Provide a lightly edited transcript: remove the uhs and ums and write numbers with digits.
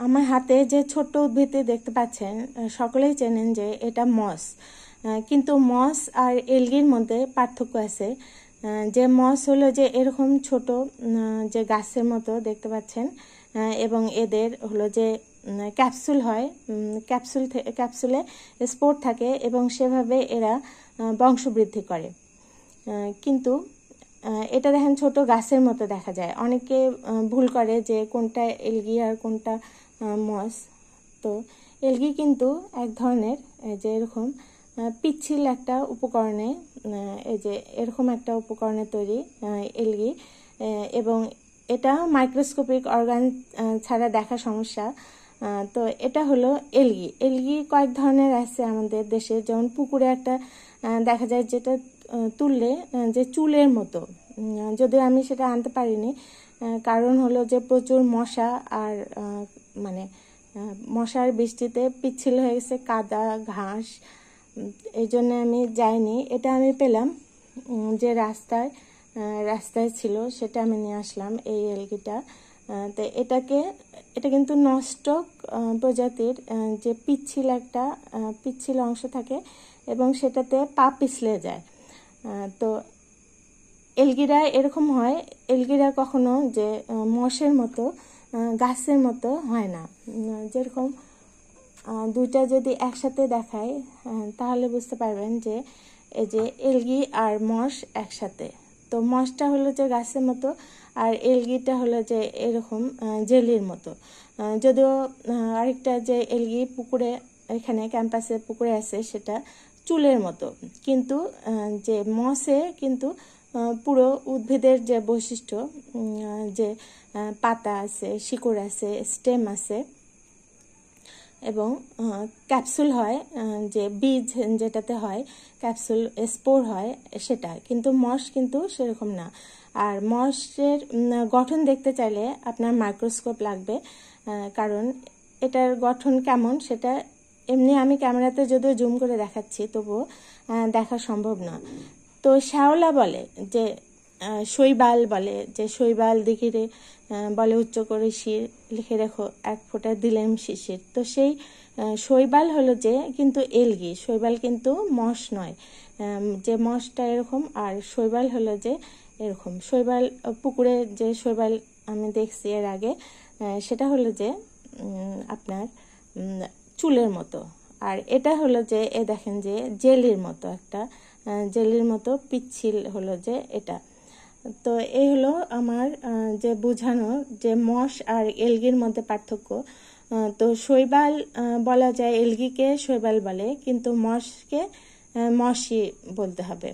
আমার হাতে যে ছোট্ট উদ্ভিদটি দেখতে পাচ্ছেন সকলেই চেনেন যে এটা মস। কিন্তু মস আর এলগির মধ্যে পার্থক্য আছে। যে মস হলো যে এরকম ছোট যে গাছের মতো দেখতে পাচ্ছেন, এবং এদের হলো যে ক্যাপসুল হয়, ক্যাপসুলে স্পোর থাকে এবং সেভাবে এরা বংশবৃদ্ধি করে। কিন্তু এটা দেখেন ছোট গাছের মতো দেখা যায়। অনেকে ভুল করে যে কোনটা এলগি আর কোনটা মস। তো এলগি কিন্তু এক ধরনের যে এরকম পিচ্ছিল একটা উপকরণে, এই যে এরকম একটা উপকরণে তৈরি এলগি, এবং এটা মাইক্রোস্কোপিক অর্গান ছাড়া দেখা সমস্যা। তো এটা হলো এলগি। এলগি কয়েক ধরনের আছে আমাদের দেশে, যেমন পুকুরে একটা দেখা যায় যেটা তুললে যে চুলের মতো, যদিও আমি সেটা আনতে পারিনি, কারণ হলো যে প্রচুর মশা আর মানে মশার বৃষ্টিতে পিচ্ছিল হয়ে গেছে, কাদা ঘাস, এই জন্য আমি যাইনি। এটা আমি পেলাম যে রাস্তায় ছিল, সেটা আমি নিয়ে আসলাম এই এলগিটা। তো এটা কিন্তু নস্টক প্রজাতির যে পিচ্ছিল অংশ থাকে এবং সেটাতে পা পিছলে যায়। তো এলগিরা এরকম হয়। এলগিরা কখনো যে মশের মতো গাছের মতো হয় না। যেরকম দুইটা যদি একসাথে দেখায় তাহলে বুঝতে পারবেন যে এই যে এলগি আর মশ একসাথে। তো মশটা হলো যে গাছের মতো আর এলগিটা হলো যে এরকম জেলির মতো। যদিও আরেকটা যে এলগি পুকুরে, এখানে ক্যাম্পাসে পুকুরে আছে, সেটা চুলের মতো। কিন্তু যে মসে কিন্তু পুরো উদ্ভিদের যে বৈশিষ্ট্য, যে পাতা আছে, শিকড় আছে, স্টেম আছে এবং ক্যাপসুল হয়, যে বীজ যেটাতে হয় ক্যাপসুল স্পোর হয়, সেটা কিন্তু মস কিন্তু সেরকম না। আর মসের গঠন দেখতে চাইলে আপনার মাইক্রোস্কোপ লাগবে, কারণ এটার গঠন কেমন সেটা এমনি আমি ক্যামেরাতে যদিও জুম করে দেখাচ্ছি তবুও দেখা সম্ভব না। তো শ্যাওলা বলে যে শৈবাল বলে, যে শৈবাল দেখিরে বলে উচ্চ করে শির লিখে রেখো এক ফোঁটা দিলেম শিশির। তো সেই শৈবাল হলো যে কিন্তু এলগি, শৈবাল কিন্তু মস নয়। যে মসটা এরকম আর শৈবাল হলো যে এরকম। শৈবাল পুকুরে যে শৈবাল আমি দেখছি এর আগে, সেটা হলো যে আপনার চুলের মতো। আর এটা হলো যে এ দেখেন যে জেলির মতো, একটা জেলির মতো পিচ্ছিল হলো যে এটা। তো এই হলো আমার যে বোঝানো যে মস আর এলগির মধ্যে পার্থক্য। তো শৈবাল বলা যায়, এলগিকে শৈবাল বলে, কিন্তু মসকে মসই বলতে হবে।